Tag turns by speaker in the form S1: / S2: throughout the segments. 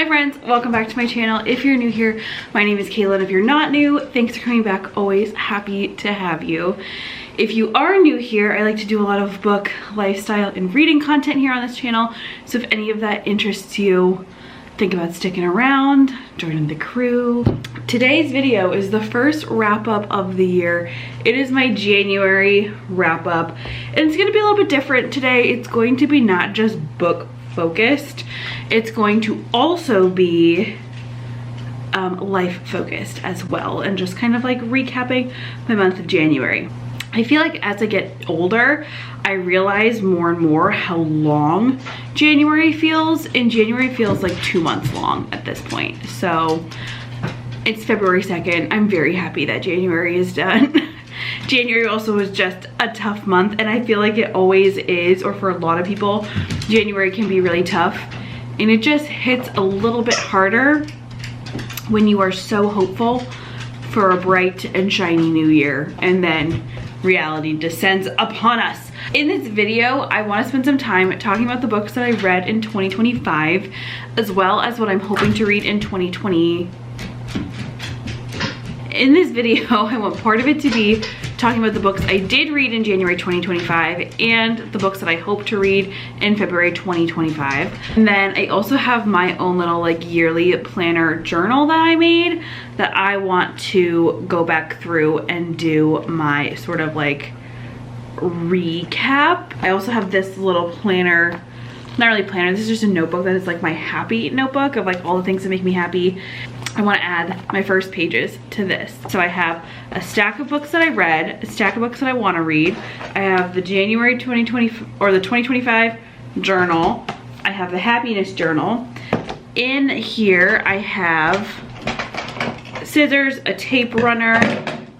S1: Hi friends, welcome back to my channel. If you're new here, my name is Kayla, and if you're not new, thanks for coming back. Always happy to have you. If you are new here, I like to do a lot of book, lifestyle, and reading content here on this channel. So if any of that interests you, think about sticking around, joining the crew. Today's video is the first wrap up of the year. It is my January wrap up, and it's gonna be a little bit different today. It's going to be not just book focused, it's going to also be life focused as well, and just kind of like recapping my month of January. I feel like as I get older, I realize more and more how long January feels, and January feels like 2 months long at this point. So it's February 2nd. I'm very happy that January is done. January also was just a tough month, and I feel like it always is, or for a lot of people, January can be really tough. And it just hits a little bit harder when you are so hopeful for a bright and shiny new year, and then reality descends upon us. In this video, I want to spend some time talking about the books that I read in 2025, as well as what I'm hoping to read in 2020. In this video, I want part of it to be talking about the books I did read in January 2025 and the books that I hope to read in February 2025. And then I also have my own little like yearly planner journal that I made that I want to go back through and do my sort of like recap. I also have this little planner, not really planner, this is just a notebook that is like my happy notebook of like all the things that make me happy. I want to add my first pages to this. So I have a stack of books that I read, a stack of books that I want to read. I have the January 2020 or the 2025 journal. I have the happiness journal. In here I have scissors, a tape runner.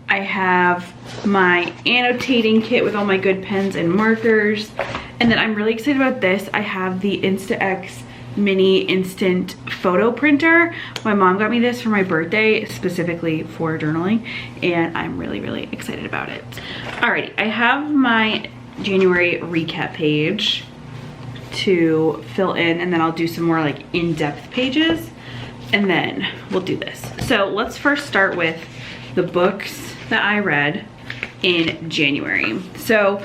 S1: I have my annotating kit with all my good pens and markers. And then I'm really excited about this. I have the InstaX mini instant photo printer. My mom got me this for my birthday specifically for journaling, and I'm really excited about it. Alrighty, I have my January recap page to fill in, and then I'll do some more like in-depth pages, and then we'll do this. So let's first start with the books that I read in January. So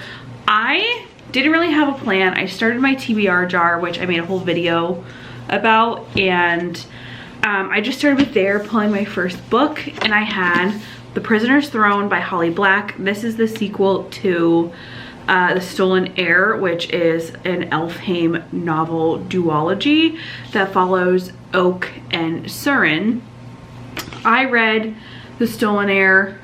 S1: I didn't really have a plan. I started my TBR jar, which I made a whole video about, and I just started with there, pulling my first book, and I had The Prisoner's Throne by Holly Black. This is the sequel to The Stolen Heir, which is an Elfhame novel duology that follows Oak and Surin. I read The Stolen Heir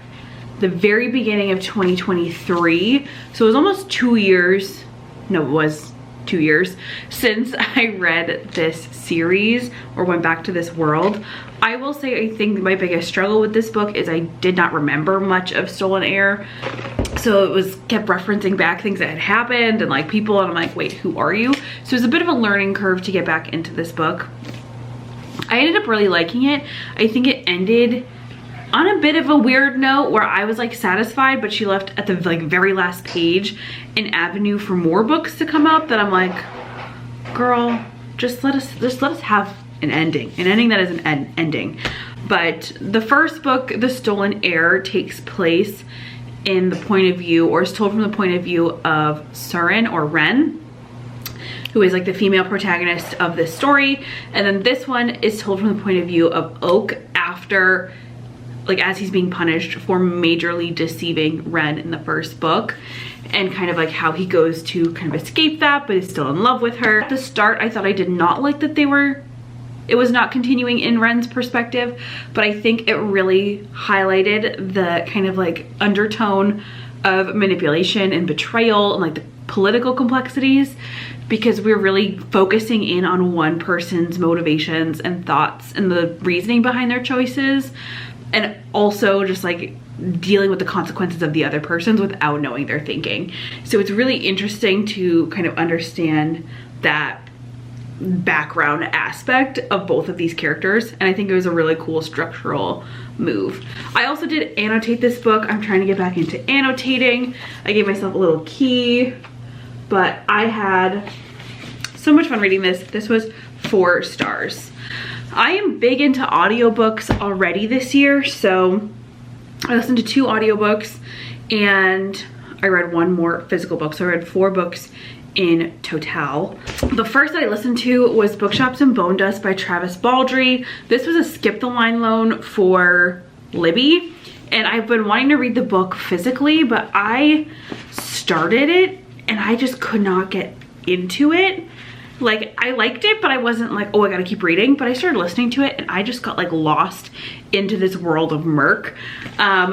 S1: the very beginning of 2023, so it was almost 2 years, no, it was 2 years since I read this series or went back to this world. I will say I think my biggest struggle with this book is I did not remember much of Stolen Heir, so it was kept referencing back things that had happened and like people, and I'm like, wait, who are you? So it was a bit of a learning curve to get back into this book. I ended up really liking it. I think it ended on a bit of a weird note where I was like satisfied, but she left at the like very last page an avenue for more books to come up that I'm like, girl, just let us have an ending that is an ending. But the first book, The Stolen Heir, takes place in the point of view, or is told from the point of view of Surin, or Ren, who is like the female protagonist of this story. And then this one is told from the point of view of Oak after, like, as he's being punished for majorly deceiving Ren in the first book, and kind of like how he goes to kind of escape that, but is still in love with her. At the start, I thought I did not like that it was not continuing in Ren's perspective, but I think it really highlighted the kind of like undertone of manipulation and betrayal and like the political complexities, because we're really focusing in on one person's motivations and thoughts and the reasoning behind their choices, and also just like dealing with the consequences of the other person's without knowing their thinking. So it's really interesting to kind of understand that background aspect of both of these characters, and I think it was a really cool structural move. I also did annotate this book. I'm trying to get back into annotating. I gave myself a little key, but I had so much fun reading this. This was 4 stars. I am big into audiobooks already this year, so I listened to 2 audiobooks and I read 1 more physical book. So I read 4 books in total. The first that I listened to was Bookshops and Bone Dust by Travis Baldree. This was a skip the line loan for Libby, and I've been wanting to read the book physically, but I started it and I just could not get into it. Like, I liked it, but I wasn't like, oh, I gotta keep reading. But I started listening to it and I just got like lost into this world of Merc.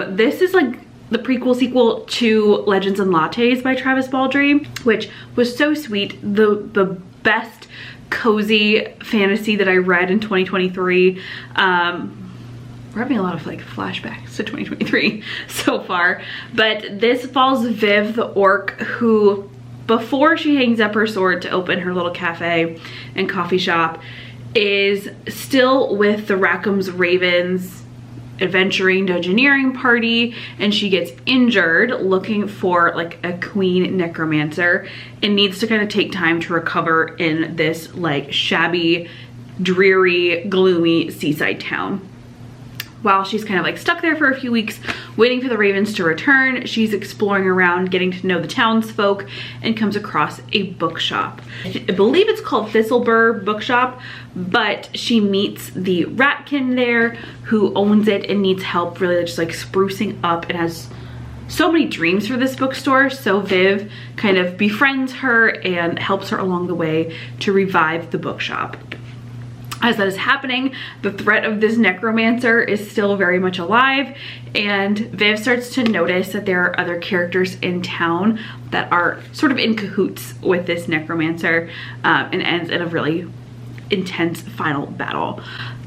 S1: This is like the prequel sequel to Legends and Lattes by Travis Baldree, which was so sweet. The best cozy fantasy that I read in 2023. We're having a lot of like flashbacks to 2023 so far, but this follows Viv the orc, who before she hangs up her sword to open her little cafe and coffee shop is still with the Rackham's Ravens adventuring dungeoneering party, and she gets injured looking for like a queen necromancer and needs to kind of take time to recover in this like shabby, dreary, gloomy seaside town. While she's kind of like stuck there for a few weeks waiting for the Ravens to return, she's exploring around, getting to know the townsfolk, and comes across a bookshop. I believe it's called Thistleburr Bookshop, but she meets the Ratkin there who owns it and needs help really just like sprucing up and has so many dreams for this bookstore. So Viv kind of befriends her and helps her along the way to revive the bookshop. As that is happening, the threat of this necromancer is still very much alive, and Viv starts to notice that there are other characters in town that are sort of in cahoots with this necromancer, and ends in a really intense final battle.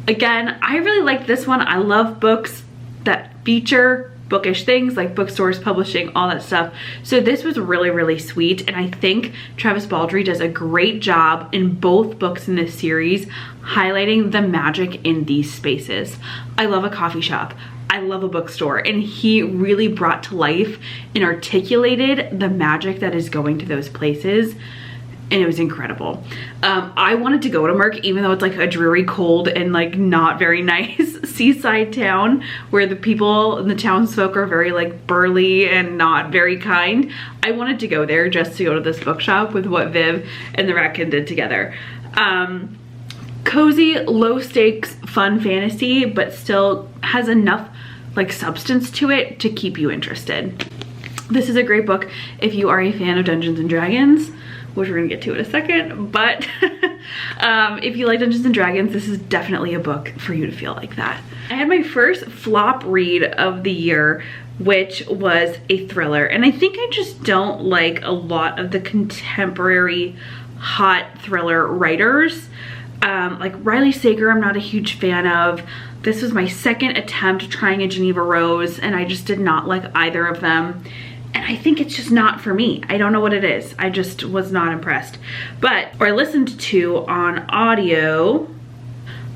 S1: Again, I really like this one. I love books that feature bookish things like bookstores, publishing, all that stuff. So this was really, really sweet. And I think Travis Baldree does a great job in both books in this series highlighting the magic in these spaces. I love a coffee shop. I love a bookstore, and he really brought to life and articulated the magic that is going to those places. And it was incredible. I wanted to go to Merc, even though it's like a dreary, cold, and like not very nice seaside town where the people and the townsfolk are very like burly and not very kind. I wanted to go there just to go to this bookshop with what Viv and the Ratkin did together. Cozy, low stakes, fun fantasy, but still has enough like substance to it to keep you interested. This is a great book if you are a fan of Dungeons and Dragons, which we're gonna get to in a second, but if you like Dungeons and Dragons, this is definitely a book for you to feel like that. I had my first flop read of the year, which was a thriller, and I think I just don't like a lot of the contemporary hot thriller writers. Like Riley Sager, I'm not a huge fan of. This was my second attempt trying a Geneva Rose, and I just did not like either of them. And I think it's just not for me. I don't know what it is. I just was not impressed. I listened to on audio,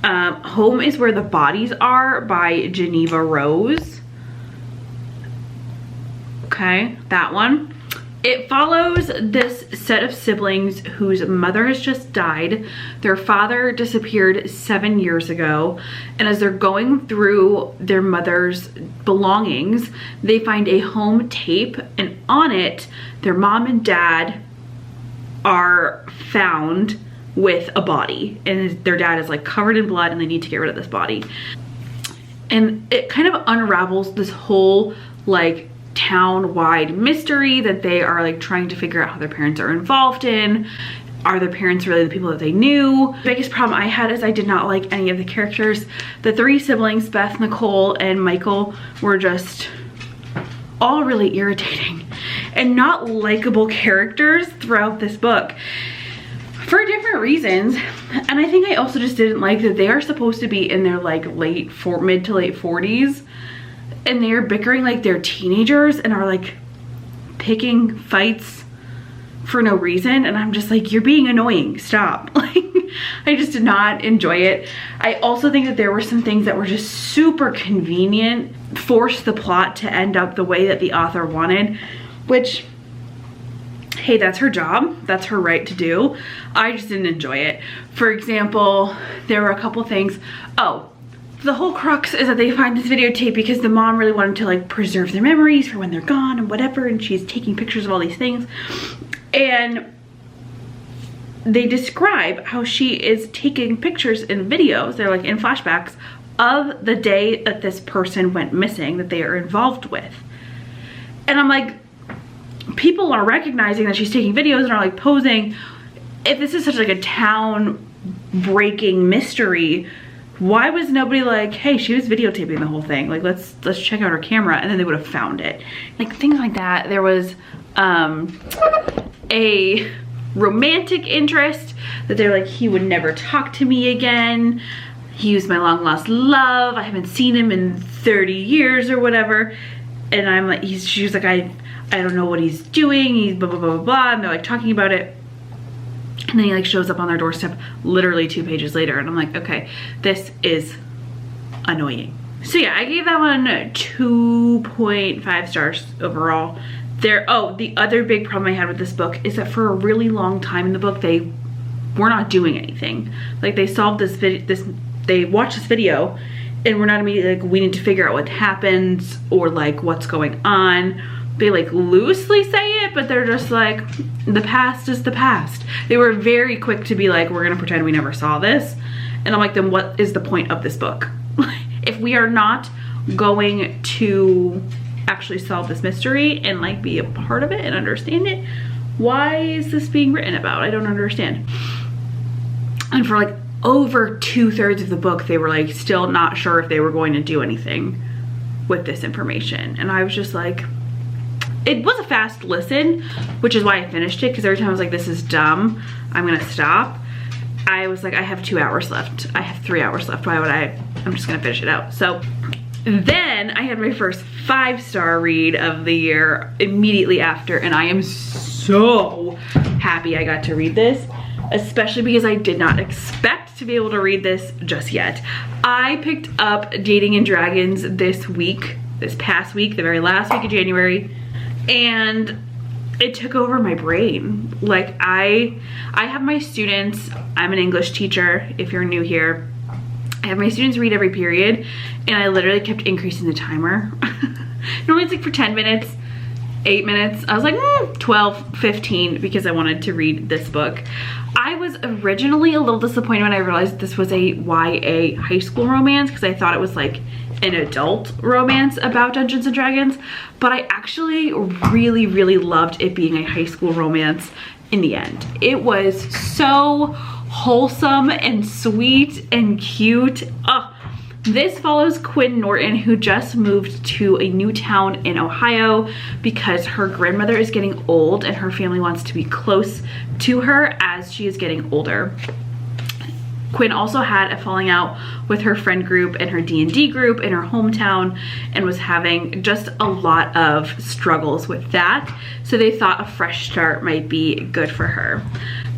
S1: Home is Where the Bodies Are by Geneva Rose. Okay, that one. It follows this set of siblings whose mother has just died. Their father disappeared 7 years ago. And as they're going through their mother's belongings, they find a home tape, and on it, their mom and dad are found with a body. And their dad is like covered in blood and they need to get rid of this body. And it kind of unravels this whole like town-wide mystery that they are like trying to figure out how their parents are involved in. Are their parents really the people that they knew? The biggest problem I had is I did not like any of the characters. The 3 siblings, Beth, Nicole, and Michael, were just all really irritating and not likable characters throughout this book for different reasons. And I think I also just didn't like that they are supposed to be in their like mid to late 40s, and they're bickering like they're teenagers and are like picking fights for no reason. And I'm just like, you're being annoying, stop. Like, I just did not enjoy it. I also think that there were some things that were just super convenient, forced the plot to end up the way that the author wanted, which hey, that's her job, that's her right to do. I just didn't enjoy it. For example, there were a couple things. Oh, the whole crux is that they find this videotape because the mom really wanted to like preserve their memories for when they're gone and whatever, and she's taking pictures of all these things. And they describe how she is taking pictures and videos, they're like in flashbacks, of the day that this person went missing that they are involved with. And I'm like, people are recognizing that she's taking videos and are like posing. If this is such like a town breaking mystery, why was nobody like, hey, she was videotaping the whole thing, like let's check out her camera, and then they would have found it. Like things like that. There was a romantic interest that they're like, he would never talk to me again, he was my long lost love, I haven't seen him in 30 years or whatever. And I'm like, she was like, I don't know what he's doing, he's blah blah blah blah blah, and they're like talking about it. And then he like shows up on their doorstep literally 2 pages later, and I'm like, okay, this is annoying. So yeah, I gave that one 2.5 stars overall. The other big problem I had with this book is that for a really long time in the book, they were not doing anything. Like they solved they watched this video and we're not immediately like, we need to figure out what happens or like what's going on. They like loosely say it, but they're just like, the past is the past. They were very quick to be like, we're gonna pretend we never saw this. And I'm like, then what is the point of this book? If we are not going to actually solve this mystery and like be a part of it and understand it, why is this being written about? I don't understand. And for like over 2/3 of the book, they were like still not sure if they were going to do anything with this information. And I was just like, it was a fast listen, which is why I finished it, because every time I was like, this is dumb, I'm gonna stop. I was like, I have 2 hours left. I have 3 hours left. Why would I'm just gonna finish it out. So then I had my first 5-star read of the year immediately after, and I am so happy I got to read this, especially because I did not expect to be able to read this just yet. I picked up Dating and Dragons this past week, the very last week of January, and it took over my brain. Like I have my students, I'm an English teacher, if you're new here. I have my students read every period, and I literally kept increasing the timer. Normally it's like for 10 minutes, 8 minutes. I was like 12, 15 because I wanted to read this book. I was originally a little disappointed when I realized this was a YA high school romance, because I thought it was like an adult romance about Dungeons and Dragons, but I actually really, really loved it being a high school romance in the end. It was so wholesome and sweet and cute. This follows Quinn Norton, who just moved to a new town in Ohio because her grandmother is getting old and her family wants to be close to her as she is getting older. Quinn also had a falling out with her friend group and her D&D group in her hometown and was having just a lot of struggles with that. So they thought a fresh start might be good for her.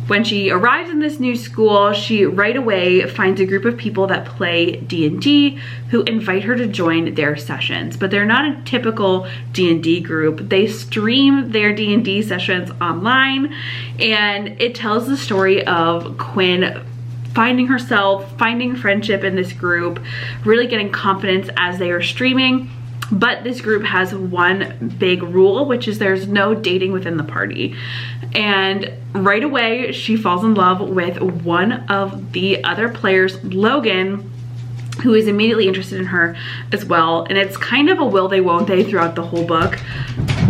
S1: When she arrives in this new school, she right away finds a group of people that play D&D who invite her to join their sessions. But they're not a typical D&D group. They stream their D&D sessions online, and it tells the story of Quinn finding herself, finding friendship in this group, really getting confidence as they are streaming. But this group has one big rule, which is there's no dating within the party. And right away, she falls in love with one of the other players, Logan, who is immediately interested in her as well. And it's kind of a will they, won't they throughout the whole book,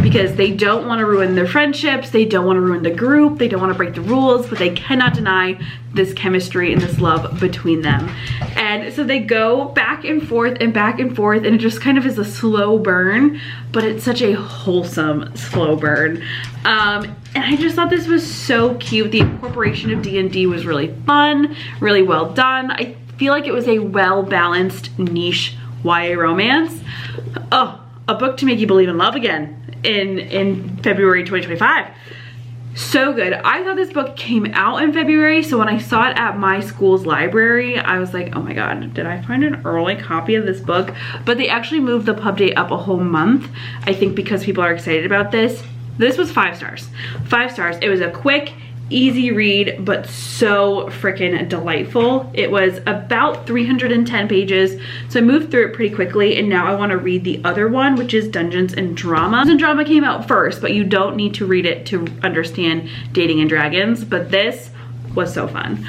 S1: because they don't want to ruin their friendships, they don't want to ruin the group, they don't want to break the rules, but they cannot deny this chemistry and this love between them. And so they go back and forth and back and forth, and it just kind of is a slow burn, but it's such a wholesome slow burn. And I just thought this was so cute. The incorporation of D&D was really fun, really well done. I feel like it was a well-balanced niche YA romance. Oh, a book to make you believe in love again in February 2025. So good. I thought this book came out in February, so when I saw it at my school's library, I was like, oh my god, did I find an early copy of this book? But they actually moved the pub date up a whole month, I think because people are excited about this. This was 5 stars. 5 stars. It was a quick, easy read, but so freaking delightful. It was about 310 pages, so I moved through it pretty quickly, and now I want to read the other one, which is Dungeons and Drama. Dungeons and Drama came out first, but you don't need to read it to understand Dating and Dragons, but this was so fun.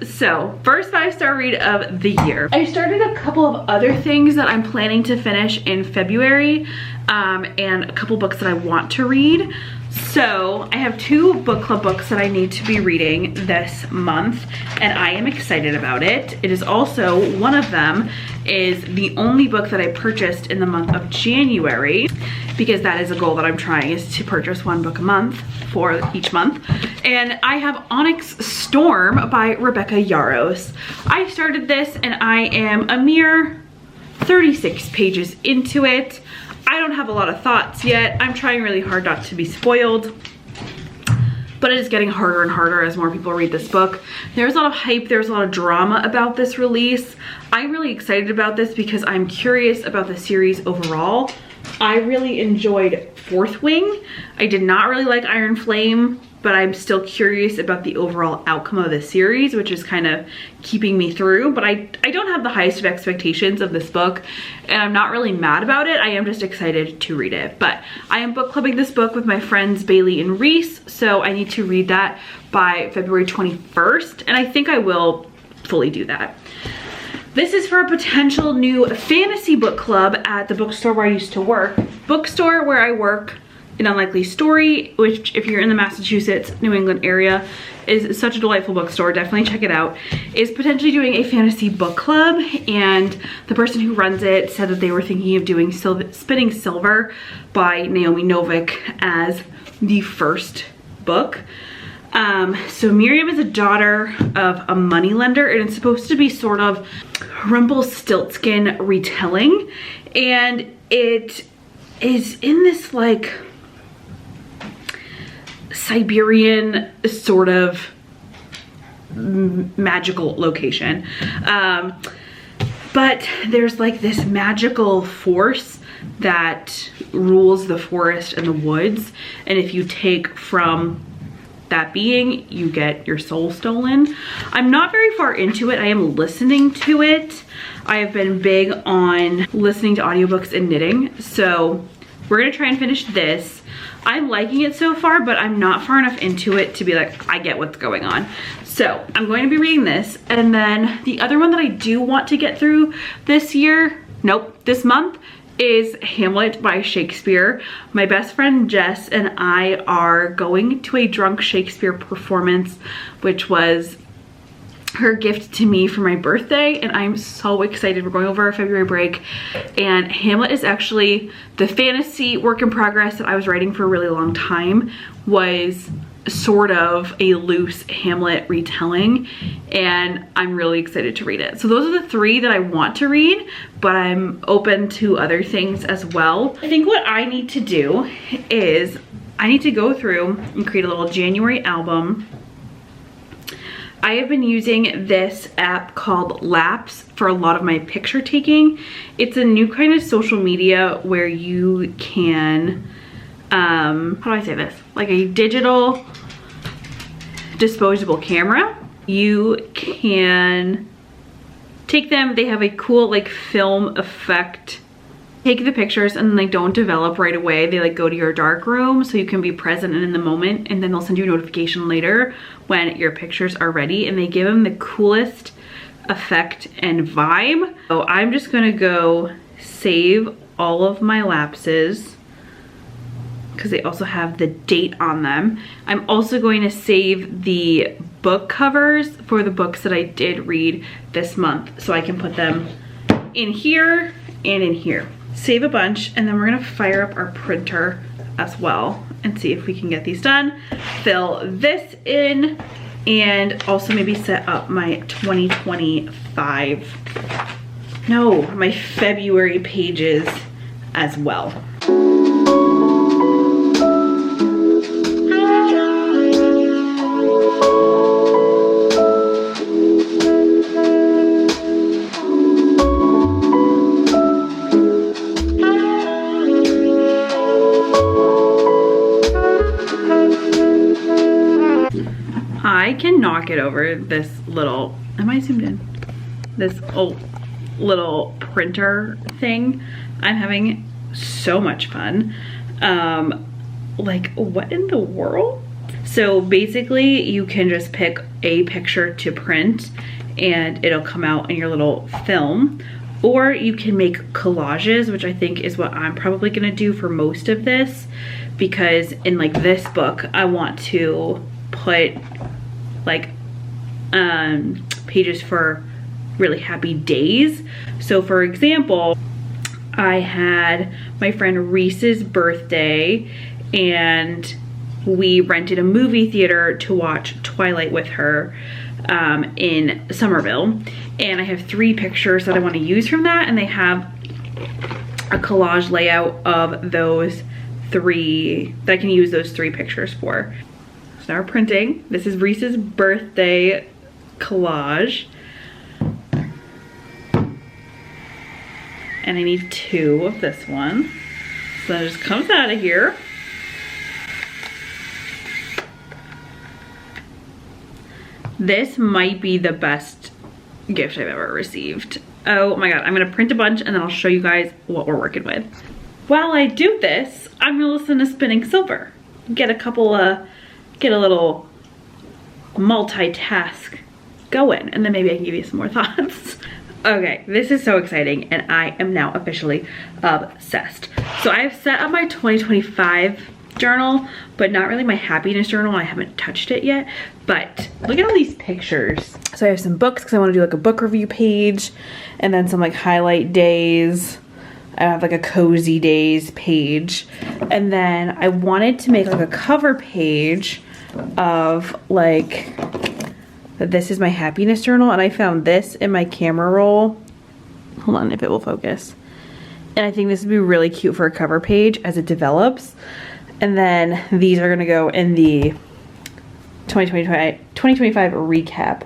S1: So first 5-star read of the year. I started a couple of other things that I'm planning to finish in February, and a couple books that I want to read. So I have 2 book club books that I need to be reading this month, and I am excited about it. It is also, one of them is the only book that I purchased in the month of January, because that is a goal that I'm trying, is to purchase 1 book a month for each month. And I have Onyx Storm by Rebecca Yarros. I started this and I am a mere 36 pages into it. I don't have a lot of thoughts yet. I'm trying really hard not to be spoiled, but it is getting harder and harder as more people read this book. There's a lot of hype, there's a lot of drama about this release. I'm really excited about this because I'm curious about the series overall. I really enjoyed Fourth Wing. I did not really like Iron Flame, but I'm still curious about the overall outcome of the series, which is kind of keeping me through. But I don't have the highest of expectations of this book, and I'm not really mad about it. I am just excited to read it. But I am book clubbing this book with my friends Bailey and Reese, so I need to read that by February 21st, and I think I will fully do that. This is for a potential new fantasy book club at the bookstore where I used to work. Bookstore where I work, An Unlikely Story, which if you're in the Massachusetts, New England area, is such a delightful bookstore. Definitely check it out. Is potentially doing a fantasy book club, and the person who runs it said that they were thinking of doing Spinning Silver by Naomi Novik as the first book. So Miriam is a daughter of a moneylender, and it's supposed to be sort of Rumpelstiltskin retelling, and it is in this like Siberian sort of magical location, but there's like this magical force that rules the forest and the woods, and if you take from that being, you get your soul stolen. I'm not very far into it. I am listening to it. I have been big on listening to audiobooks and knitting, so we're gonna try and finish this. I'm liking it so far, but I'm not far enough into it to be like, I get what's going on. So I'm going to be reading this, and then the other one that I do want to get through this month, is Hamlet by Shakespeare. My best friend Jess and I are going to a drunk Shakespeare performance, which was her gift to me for my birthday, and I'm so excited. We're going over our February break, and Hamlet is actually the fantasy work in progress that I was writing for a really long time, was sort of a loose Hamlet retelling, and I'm really excited to read it. So those are the 3 that I want to read, but I'm open to other things as well. I think what I need to do is I need to go through and create a little January album. I have been using this app called Laps for a lot of my picture taking. It's a new kind of social media where you can, how do I say this? Like a digital disposable camera. You can take them, they have a cool like film effect. Take the pictures and they don't develop right away. They like go to your dark room so you can be present and in the moment, and then they'll send you a notification later when your pictures are ready, and they give them the coolest effect and vibe. So I'm just gonna go save all of my lapses because they also have the date on them. I'm also going to save the book covers for the books that I did read this month, so I can put them in here and in here. Save a bunch, and then we're gonna fire up our printer as well and see if we can get these done. Fill this in, and also maybe set up my 2025, no, my February pages as well. get over this little, am I zoomed in? This little printer thing. I'm having so much fun. Like, what in the world? So basically you can just pick a picture to print and it'll come out in your little film, or you can make collages, which I think is what I'm probably gonna do for most of this, because in like this book I want to put like pages for really happy days. So for example, I had my friend Reese's birthday and we rented a movie theater to watch Twilight with her in Somerville, and I have 3 pictures that I want to use from that, and they have a collage layout of those 3 that I can use those 3 pictures for. So now we're printing. This is Reese's birthday collage, and I need 2 of this one, so that just comes out of here. This might be the best gift I've ever received. Oh my god, I'm gonna print a bunch and then I'll show you guys what we're working with. While I do this, I'm gonna listen to Spinning Silver. Get a little multitask going, and then maybe I can give you some more thoughts. Okay, this is so exciting and I am now officially obsessed. So I've set up my 2025 journal, but not really my happiness journal. I haven't touched it yet, but look at all these pictures. So I have some books because I want to do like a book review page, and then some like highlight days. I have like a cozy days page, and then I wanted to make like a cover page of like, this is my happiness journal, and I found this in my camera roll. Hold on, if it will focus. And I think this would be really cute for a cover page as it develops. And then these are gonna go in the 2025 recap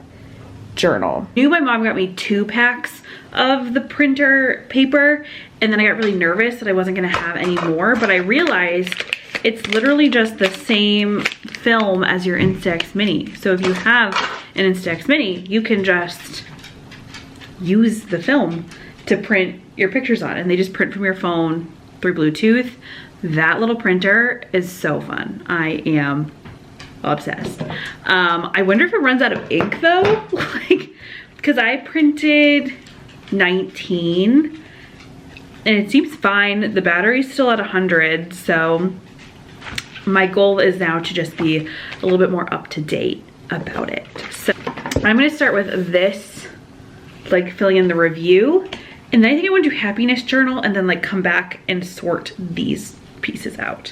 S1: journal. I knew my mom got me 2 packs of the printer paper, and then I got really nervous that I wasn't gonna have any more, but I realized it's literally just the same film as your Instax Mini. So if you have an Instax Mini, you can just use the film to print your pictures on, and they just print from your phone through Bluetooth. That little printer is so fun. I am obsessed. I wonder if it runs out of ink though, like, because I printed 19 and it seems fine. The battery's still at 100, so my goal is now to just be a little bit more up to date about it. So I'm gonna start with this, like filling in the review, and then I think I want to do happiness journal and then like come back and sort these pieces out.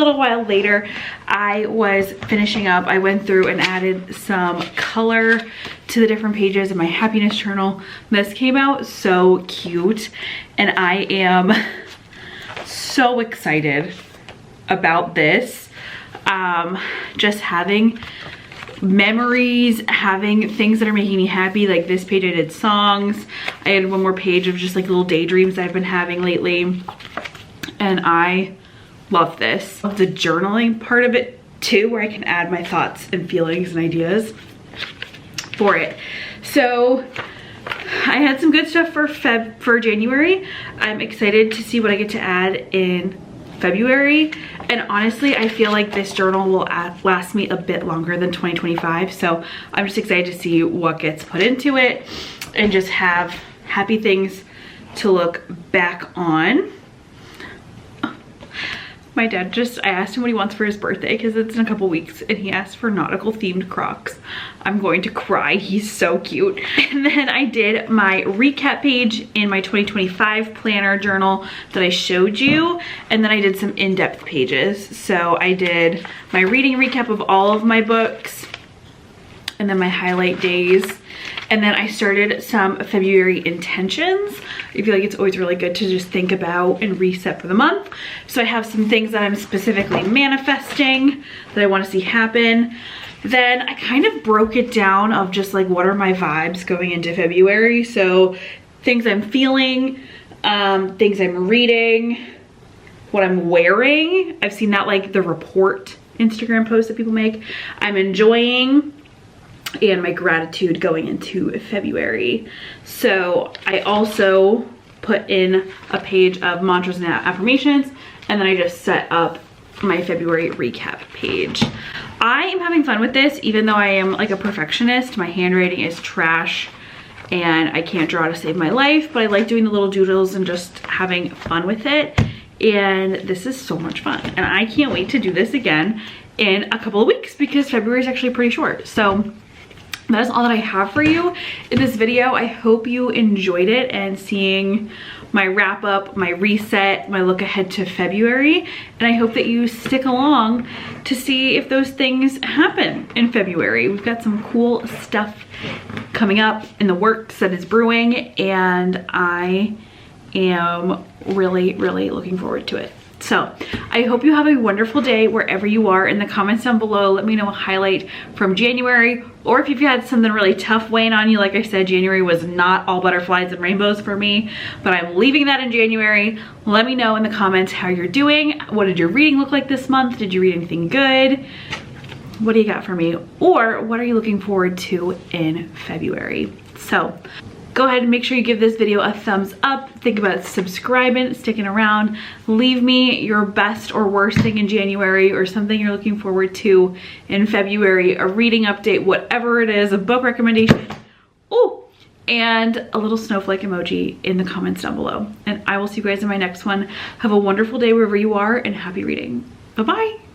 S1: little while later, I was finishing up. I went through and added some color to the different pages in my happiness journal. This came out so cute, and I am so excited about this. Just having memories, having things that are making me happy. Like this page I did songs. I had one more page of just like little daydreams that I've been having lately, and I love this. The journaling part of it too, where I can add my thoughts and feelings and ideas for it. So I had some good stuff for January. I'm excited to see what I get to add in February, and honestly I feel like this journal will last me a bit longer than 2025, so I'm just excited to see what gets put into it and just have happy things to look back on. My dad I asked him what he wants for his birthday because it's in a couple weeks, and he asked for nautical themed Crocs. I'm going to cry, he's so cute. And then I did my recap page in my 2025 planner journal that I showed you, and then I did some in-depth pages. So I did my reading recap of all of my books, and then my highlight days. And then I started some February intentions. I feel like it's always really good to just think about and reset for the month. So I have some things that I'm specifically manifesting that I want to see happen. Then I kind of broke it down of just like what are my vibes going into February. So things I'm feeling, things I'm reading, what I'm wearing. I've seen that like the report Instagram posts that people make. I'm enjoying, and my gratitude going into February. So I also put in a page of mantras and affirmations, and then I just set up my February recap page. I am having fun with this, even though I am like a perfectionist. My handwriting is trash and I can't draw to save my life, but I like doing the little doodles and just having fun with it. And this is so much fun, and I can't wait to do this again in a couple of weeks because February is actually pretty short. So that is all that I have for you in this video. I hope you enjoyed it and seeing my wrap up, my reset, my look ahead to February. And I hope that you stick along to see if those things happen in February. We've got some cool stuff coming up in the works that is brewing, and I am really, really looking forward to it. So I hope you have a wonderful day wherever you are. In the comments down below, let me know a highlight from January, or if you've had something really tough weighing on you. Like I said, January was not all butterflies and rainbows for me, but I'm leaving that in January. Let me know in the comments how you're doing. What did your reading look like this month? Did you read anything good? What do you got for me? Or what are you looking forward to in February? So go ahead and make sure you give this video a thumbs up. Think about subscribing, sticking around. Leave me your best or worst thing in January, or something you're looking forward to in February, a reading update, whatever it is, a book recommendation. Oh, and a little snowflake emoji in the comments down below. And I will see you guys in my next one. Have a wonderful day wherever you are, and happy reading. Bye-bye.